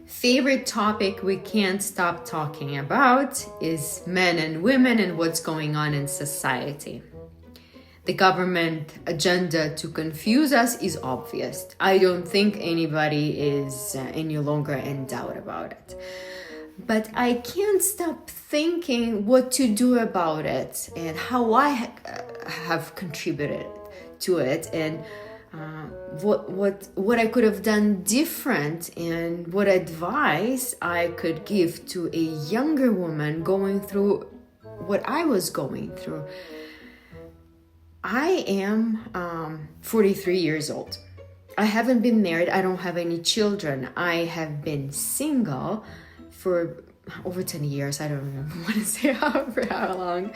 favorite topic we can't stop talking about is men and women and what's going on in society. The government agenda to confuse us is obvious. I don't think anybody is any longer in doubt about it. But I can't stop thinking what to do about it and how I have contributed to it, and what I could have done different, and what advice I could give to a younger woman going through what I was going through. I am 43 years old. I haven't been married. I don't have any children. I have been single for over 10 years. I don't even want to say for how long.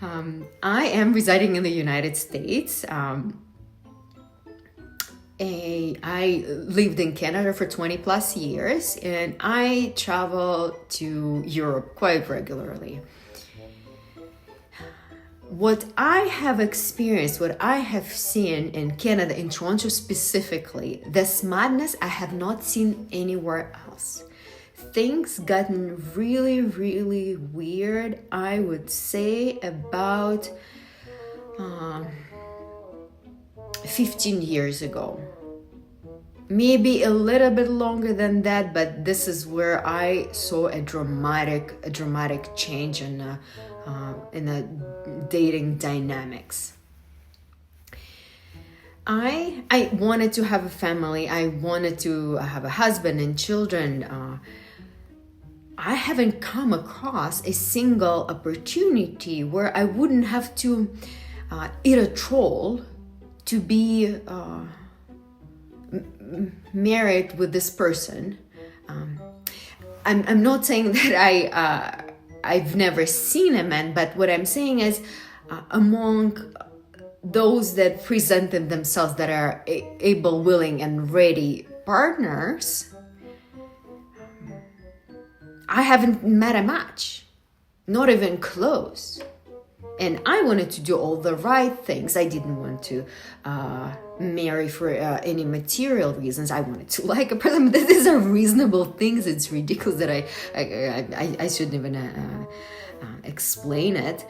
I am residing in the United States. I lived in Canada for 20 plus years, and I travel to Europe quite regularly. What I have experienced, what I have seen in Canada, in Toronto specifically, this madness I have not seen anywhere else. Things gotten really, really weird, I would say, about 15 years ago. Maybe a little bit longer than that, but this is where I saw a dramatic change in the dating dynamics. I wanted to have a family. I wanted to have a husband and children. I haven't come across a single opportunity where I wouldn't have to eat a troll to be married with this person. I'm not saying that I've never seen a man, but what I'm saying is among those that presented themselves that are able, willing, and ready partners, I haven't met a match, not even close. And I wanted to do all the right things. I didn't want to marry for any material reasons. I wanted to like a person. But these are reasonable things. It's ridiculous that I shouldn't even explain it.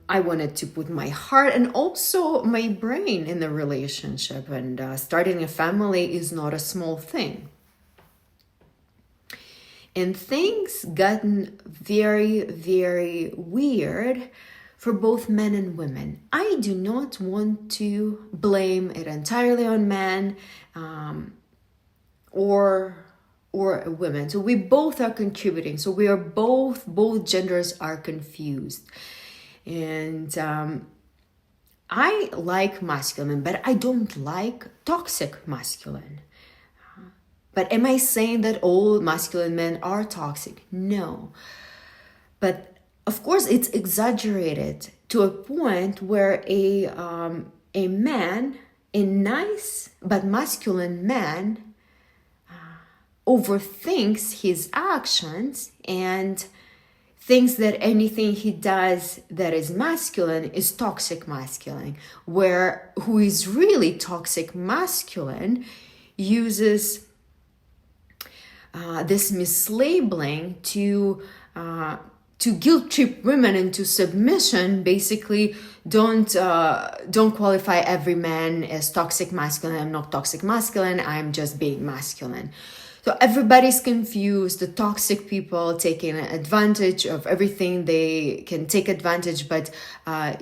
I wanted to put my heart and also my brain in the relationship. And starting a family is not a small thing. And things gotten very, very weird for both men and women. I do not want to blame it entirely on men or women. So we both are contributing. So we are both genders are confused. And I like masculine, but I don't like toxic masculine. But am I saying that all masculine men are toxic? No. But of course, it's exaggerated to a point where a man, a nice but masculine man, overthinks his actions and thinks that anything he does that is masculine is toxic masculine, where who is really toxic masculine uses this mislabeling to guilt trip women into submission. Basically, don't qualify every man as toxic masculine. I'm not toxic masculine. I'm just being masculine. So everybody's confused. The toxic people taking advantage of everything they can take advantage, but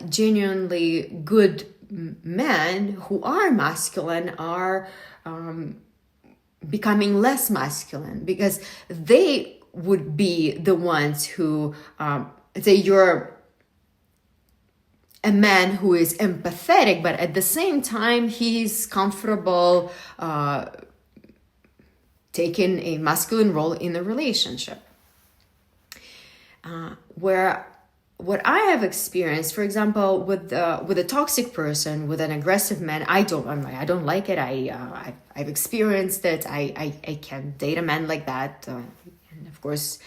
genuinely good men who are masculine are becoming less masculine, because they would be the ones who say you're a man who is empathetic, but at the same time he's comfortable taking a masculine role in the relationship. Where what I have experienced, for example, with a toxic person, with an aggressive man, I don't like it. I've experienced it. I can't date a man like that, and of course,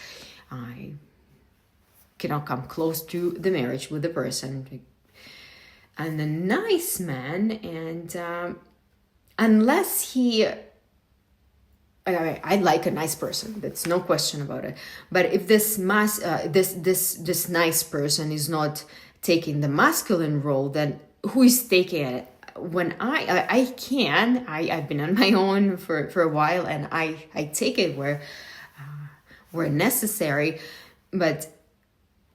I cannot come close to the marriage with the person. And a nice man, and unless he I like a nice person. That's no question about it. But if this nice person is not taking the masculine role, then who is taking it? When I've been on my own for a while, and I take it where necessary. But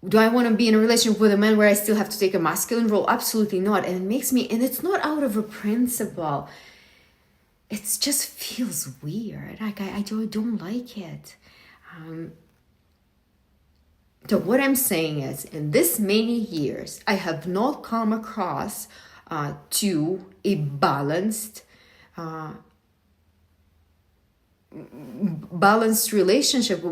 do I want to be in a relationship with a man where I still have to take a masculine role? Absolutely not. And it makes me, and it's not out of a principle. It just feels weird. Like I don't like it. So what I'm saying is, in this many years, I have not come across to a balanced relationship.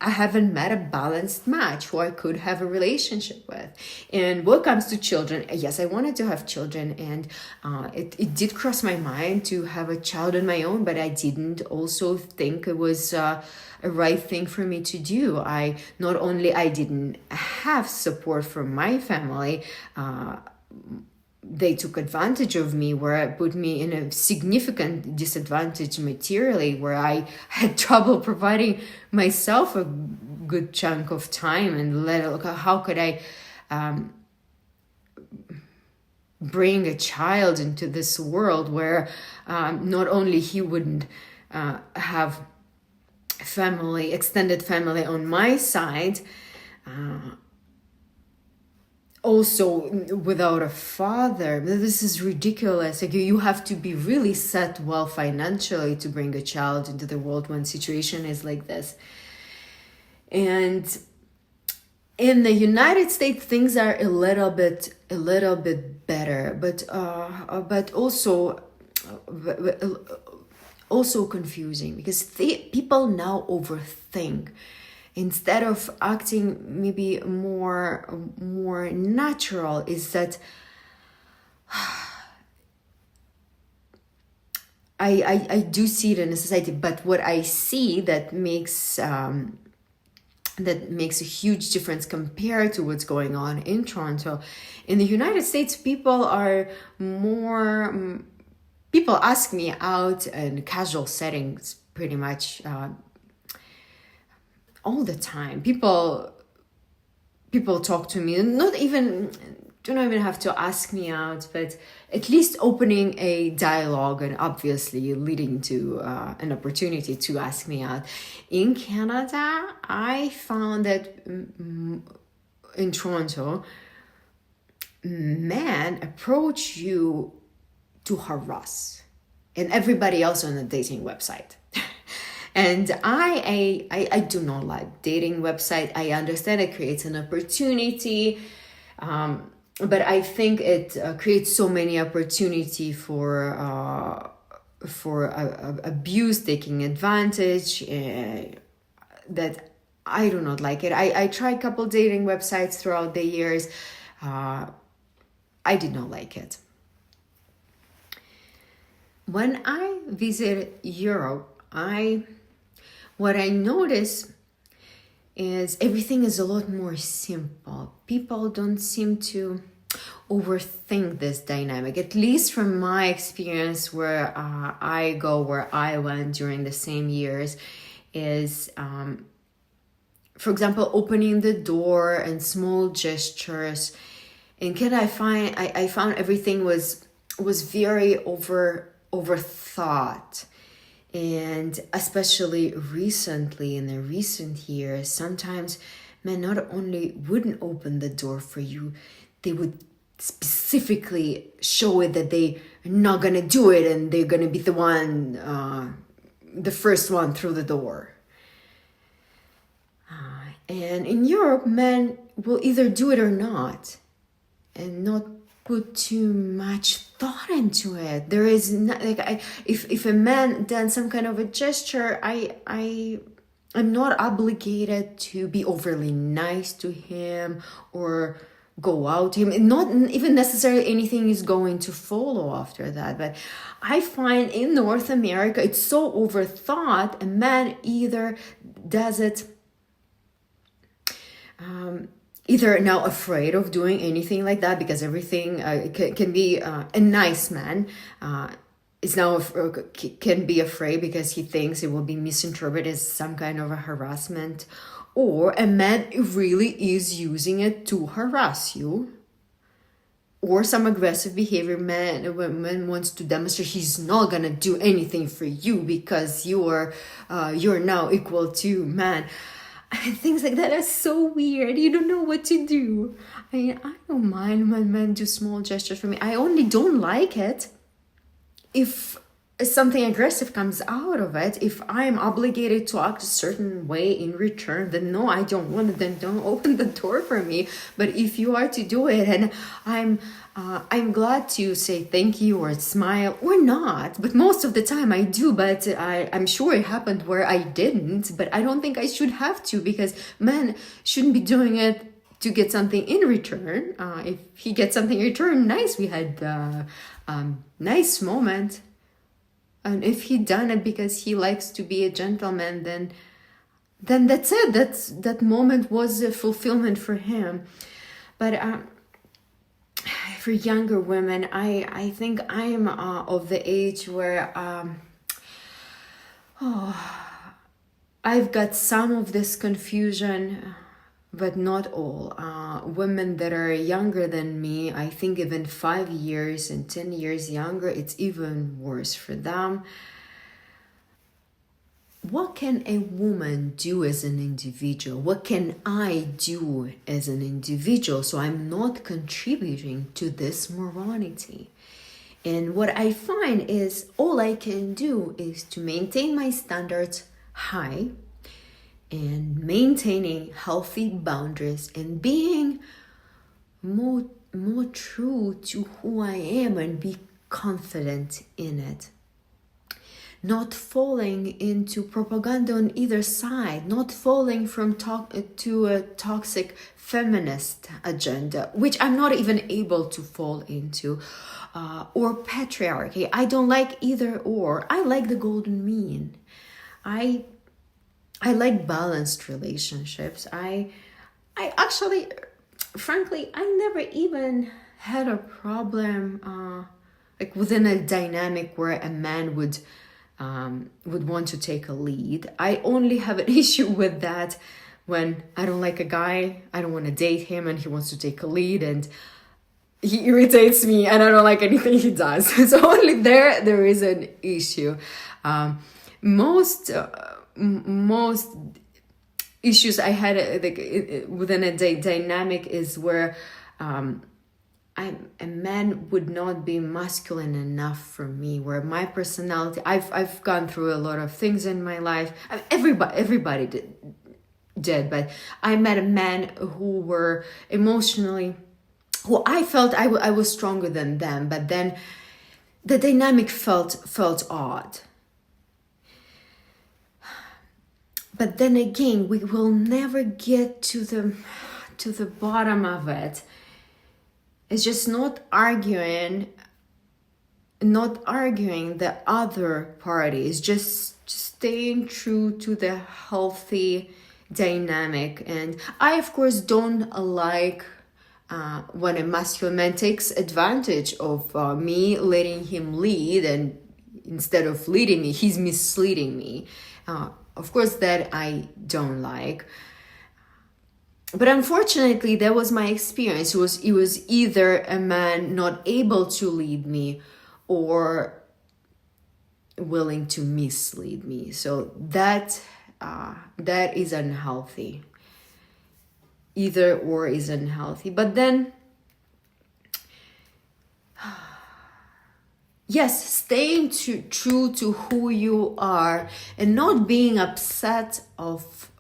I haven't met a balanced match who I could have a relationship with. And what comes to children, yes, I wanted to have children, and it did cross my mind to have a child on my own, but I didn't also think it was a right thing for me to do. I didn't have support from my family. They took advantage of me, where it put me in a significant disadvantage materially, where I had trouble providing myself a good chunk of time, and how could I bring a child into this world where not only he wouldn't have extended family on my side, also without a father. This is ridiculous. Like, you have to be really set well financially to bring a child into the world when situation is like this. And in the United States, things are a little bit better, but also confusing, because people now overthink. Instead of acting maybe more natural, is that I do see it in a society, but what I see that makes a huge difference compared to what's going on in Toronto. In the United States, people ask me out in casual settings pretty much all the time. People talk to me, do not even have to ask me out, but at least opening a dialogue and obviously leading to an opportunity to ask me out. In Canada, I found that in Toronto, men approach you to harass, and everybody else on the dating website. And I do not like dating website. I understand it creates an opportunity, but I think it creates so many opportunity for abuse, taking advantage, that I do not like it. I tried a couple dating websites throughout the years. I did not like it. When I visited Europe, what I notice is everything is a lot more simple. People don't seem to overthink this dynamic, at least from my experience where I went during the same years, is, for example, opening the door and small gestures. In Canada, I found everything was very overthought. And especially recently, in the recent years, sometimes men not only wouldn't open the door for you, they would specifically show it that they are not going to do it, and they're going to be the first one through the door. And in Europe, men will either do it or not, and not put too much thought into it. There is not, like, if a man done some kind of a gesture, I'm not obligated to be overly nice to him or go out to him. Not even necessarily anything is going to follow after that. But I find in North America, it's so overthought. A man either does it either now afraid of doing anything like that, because everything can be a nice man is now can be afraid because he thinks it will be misinterpreted as some kind of a harassment, or a man really is using it to harass you, or some aggressive behavior a woman wants to demonstrate he's not gonna do anything for you because you're now equal to man. And things like that are so weird. You don't know what to do. I mean, I don't mind when men do small gestures for me. I only don't like it if something aggressive comes out of it. If I'm obligated to act a certain way in return, then no, I don't want it. Then don't open the door for me. But if you are to do it, and I'm glad to say thank you or smile or not. But most of the time I do. But I'm sure it happened where I didn't. But I don't think I should have to, because men shouldn't be doing it to get something in return. If he gets something in return, nice. We had nice moment. And if he done it because he likes to be a gentleman, then that's it. That moment was a fulfillment for him. But for younger women, I think I am of the age where I've got some of this confusion, but not all. Women that are younger than me, I think even 5 years and 10 years younger, it's even worse for them. What can a woman do as an individual? What can I do as an individual so I'm not contributing to this morality? And what I find is all I can do is to maintain my standards high, and maintaining healthy boundaries, and being more true to who I am, and be confident in it. Not falling into propaganda on either side, not falling to a toxic feminist agenda, which I'm not even able to fall into, or patriarchy. I don't like either or. I like the golden mean. I like balanced relationships. I actually, frankly, I never even had a problem like within a dynamic where a man would want to take a lead. I only have an issue with that when I don't like a guy, I don't want to date him, and he wants to take a lead, and he irritates me, and I don't like anything he does. So only there is an issue. Most issues I had within a dynamic is where a man would not be masculine enough for me, where my personality, I've gone through a lot of things in my life. Everybody did, but I met a man who were emotionally, who I felt I was stronger than them, but then the dynamic felt odd. But then again, we will never get to the bottom of it. It's just not arguing the other party. It's just staying true to the healthy dynamic. And I, of course, don't like when a masculine man takes advantage of me letting him lead, and instead of leading me, he's misleading me. Of course, that I don't like. But unfortunately, that was my experience. It was either a man not able to lead me or willing to mislead me. So that is unhealthy. Either or is unhealthy. But then, yes, staying true to who you are and not being upset of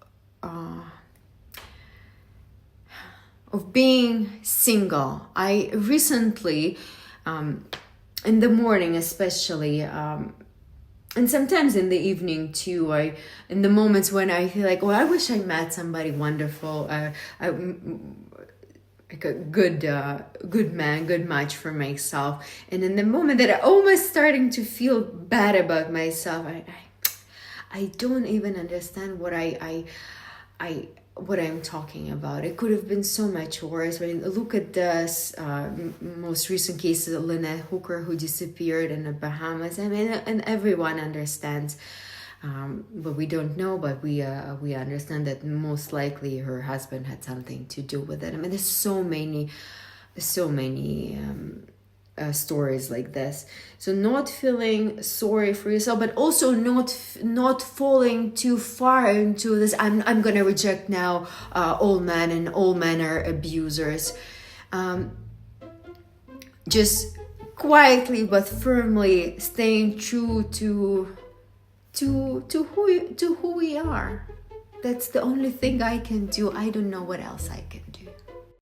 being single. I recently, in the morning especially, and sometimes in the evening too, in the moments when I feel like, oh, I wish I met somebody wonderful, like a good man, good match for myself. And in the moment that I'm almost starting to feel bad about myself, I don't even understand what what I'm talking about. It could have been so much worse. I mean, look at this most recent case of Lynette Hooker, who disappeared in the Bahamas. I mean, and everyone understands, but we don't know, but we understand that most likely her husband had something to do with it. I mean, there's so many stories like this. So not feeling sorry for yourself, but also not falling too far into this. I'm gonna reject now all men, and all men are abusers. Just quietly but firmly staying true to who we are. That's the only thing I can do. I don't know what else I can